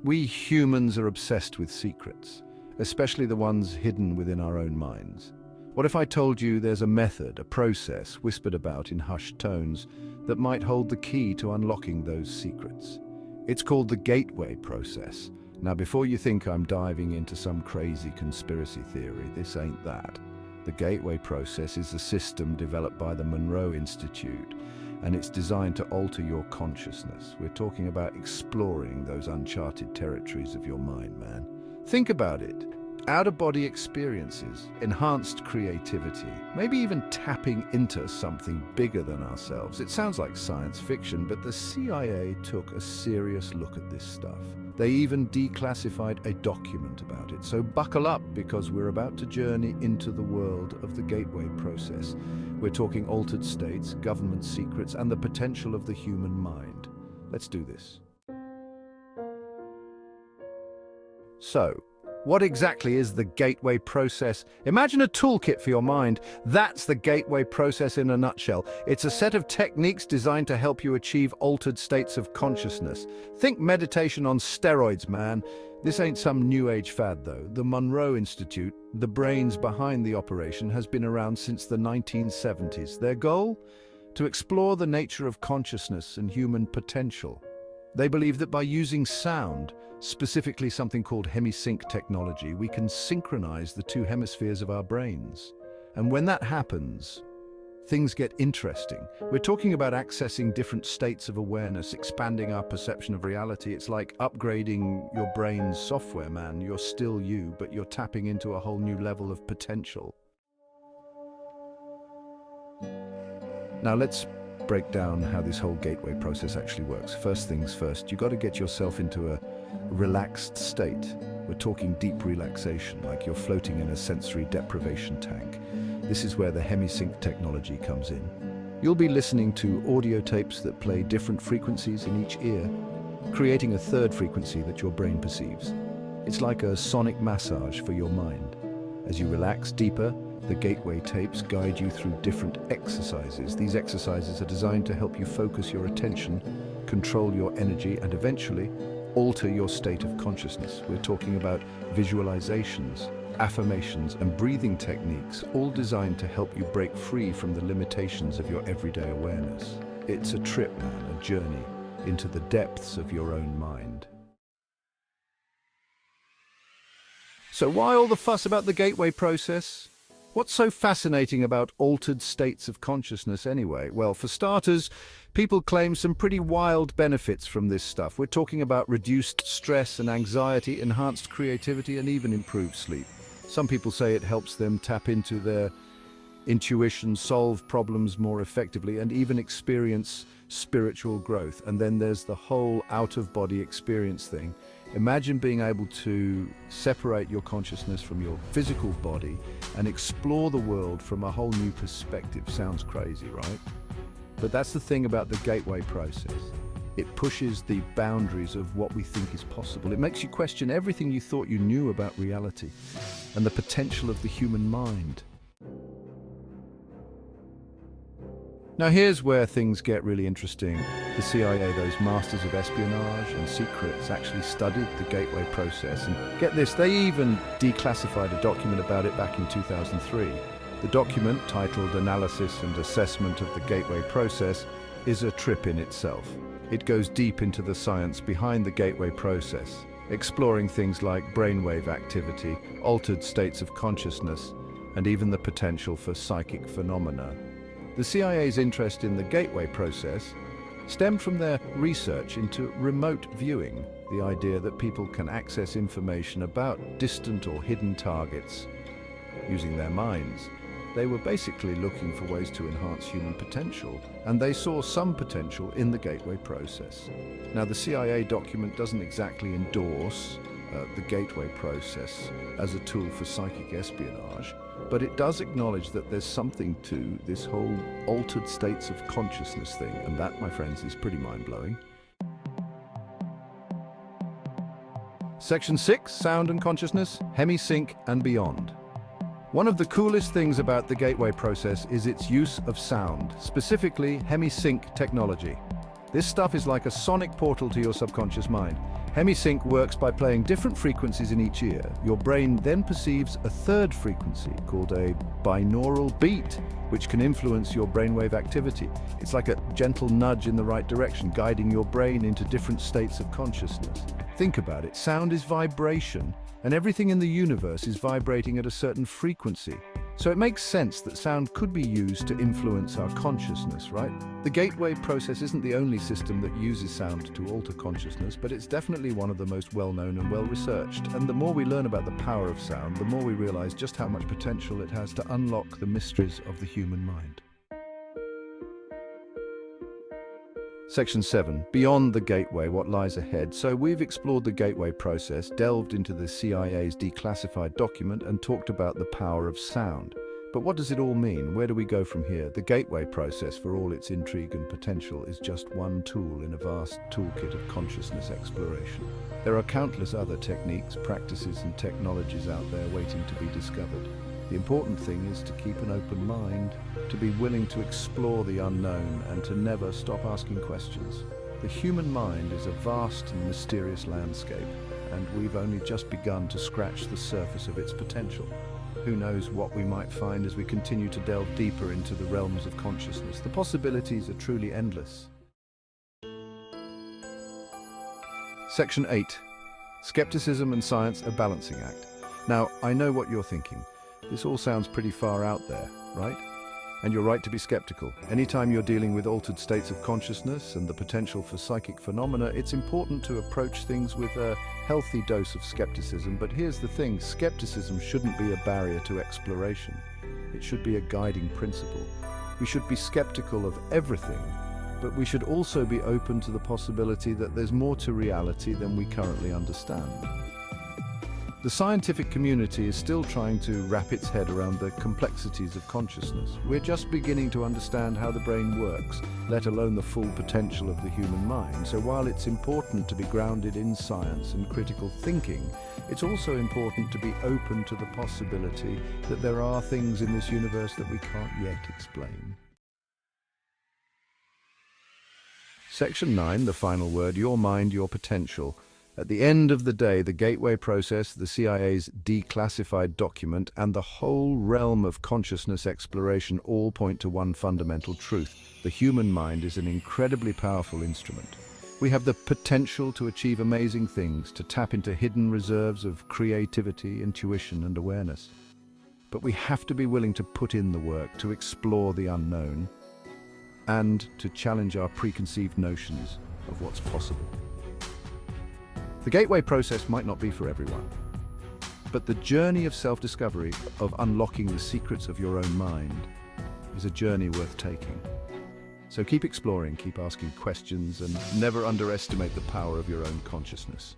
We humans are obsessed with secrets, especially the ones hidden within our own minds. What if I told you there's a method, a process, whispered about in hushed tones, that might hold the key to unlocking those secrets? It's called the gateway process. Now, before you think I'm diving into some crazy conspiracy theory, this ain't that. The gateway process is a system developed by the Monroe Institute, and it's designed to alter your consciousness. We're talking about exploring those uncharted territories of your mind, man. Think about it. Out-of-body experiences, enhanced creativity, maybe even tapping into something bigger than ourselves. It sounds like science fiction, but the CIA took a serious look at this stuff. They even declassified a document about it. So buckle up, because we're about to journey into the world of the gateway process. We're talking altered states, government secrets, and the potential of the human mind. Let's do this. So, what exactly is the gateway process? Imagine a toolkit for your mind. That's the gateway process in a nutshell. It's a set of techniques designed to help you achieve altered states of consciousness. Think meditation on steroids, man. This ain't some new age fad, though. The Monroe Institute, the brains behind the operation, has been around since the 1970s. Their goal? To explore the nature of consciousness and human potential. They believe that by using sound, specifically something called Hemi-Sync technology, we can synchronize the two hemispheres of our brains. And when that happens, things get interesting. We're talking about accessing different states of awareness, expanding our perception of reality. It's like upgrading your brain's software, man. You're still you, but you're tapping into a whole new level of potential. Now let's break down how this whole gateway process actually works. First things first, you got to get yourself into a relaxed state. We're talking deep relaxation, like you're floating in a sensory deprivation tank. This is where the Hemi-Sync technology comes in. You'll be listening to audio tapes that play different frequencies in each ear, creating a third frequency that your brain perceives. It's like a sonic massage for your mind. As you relax deeper, the gateway tapes guide you through different exercises. These exercises are designed to help you focus your attention, control your energy, and eventually alter your state of consciousness. We're talking about visualizations, affirmations, and breathing techniques, all designed to help you break free from the limitations of your everyday awareness. It's a trip, man, a journey into the depths of your own mind. So why all the fuss about the gateway process? What's so fascinating about altered states of consciousness anyway? Well, for starters, people claim some pretty wild benefits from this stuff. We're talking about reduced stress and anxiety, enhanced creativity, and even improved sleep. Some people say it helps them tap into their intuition, solve problems more effectively, and even experience spiritual growth. And then there's the whole out-of-body experience thing. Imagine being able to separate your consciousness from your physical body and explore the world from a whole new perspective. Sounds crazy, right? But that's the thing about the gateway process. It pushes the boundaries of what we think is possible. It makes you question everything you thought you knew about reality and the potential of the human mind. Now here's where things get really interesting. The CIA, those masters of espionage and secrets, actually studied the gateway process. And get this, they even declassified a document about it back in 2003. The document, titled Analysis and Assessment of the Gateway Process, is a trip in itself. It goes deep into the science behind the gateway process, exploring things like brainwave activity, altered states of consciousness, and even the potential for psychic phenomena. The CIA's interest in the gateway process stemmed from their research into remote viewing, the idea that people can access information about distant or hidden targets using their minds. They were basically looking for ways to enhance human potential, and they saw some potential in the gateway process. Now, the CIA document doesn't exactly endorse the gateway process as a tool for psychic espionage, but it does acknowledge that there's something to this whole altered states of consciousness thing, and that, my friends, is pretty mind-blowing. Section 6, Sound and Consciousness, Hemi-Sync and Beyond. One of the coolest things about the gateway process is its use of sound, specifically Hemi-Sync technology. This stuff is like a sonic portal to your subconscious mind. Hemi-Sync works by playing different frequencies in each ear. Your brain then perceives a third frequency called a binaural beat, which can influence your brainwave activity. It's like a gentle nudge in the right direction, guiding your brain into different states of consciousness. Think about it. Sound is vibration, and everything in the universe is vibrating at a certain frequency. So it makes sense that sound could be used to influence our consciousness, right? The gateway process isn't the only system that uses sound to alter consciousness, but it's definitely one of the most well-known and well-researched. And the more we learn about the power of sound, the more we realize just how much potential it has to unlock the mysteries of the human mind. Section 7. Beyond the gateway, what lies ahead? So we've explored the gateway process, delved into the CIA's Declassified document, and talked about the power of sound. But what does it all mean? Where do we go from here? The gateway process, for all its intrigue and potential, is just one tool in a vast toolkit of consciousness exploration. There are countless other techniques, practices, and technologies out there waiting to be discovered. The important thing is to keep an open mind, to be willing to explore the unknown, and to never stop asking questions. The human mind is a vast and mysterious landscape, and we've only just begun to scratch the surface of its potential. Who knows what we might find as we continue to delve deeper into the realms of consciousness. The possibilities are truly endless. Section 8. Skepticism and Science, a Balancing Act. Now, I know what you're thinking. This all sounds pretty far out there, right? And you're right to be skeptical. Anytime you're dealing with altered states of consciousness and the potential for psychic phenomena, it's important to approach things with a healthy dose of skepticism. But here's the thing, skepticism shouldn't be a barrier to exploration. It should be a guiding principle. We should be skeptical of everything, but we should also be open to the possibility that there's more to reality than we currently understand. The scientific community is still trying to wrap its head around the complexities of consciousness. We're just beginning to understand how the brain works, let alone the full potential of the human mind. So while it's important to be grounded in science and critical thinking, it's also important to be open to the possibility that there are things in this universe that we can't yet explain. Section 9, the final word, your mind, your potential. At the end of the day, the gateway process, the CIA's Declassified document, and the whole realm of consciousness exploration all point to one fundamental truth. The human mind is an incredibly powerful instrument. We have the potential to achieve amazing things, to tap into hidden reserves of creativity, intuition, and awareness. But we have to be willing to put in the work, to explore the unknown, and to challenge our preconceived notions of what's possible. The gateway process might not be for everyone, but the journey of self-discovery, of unlocking the secrets of your own mind, is a journey worth taking. So keep exploring, keep asking questions, and never underestimate the power of your own consciousness.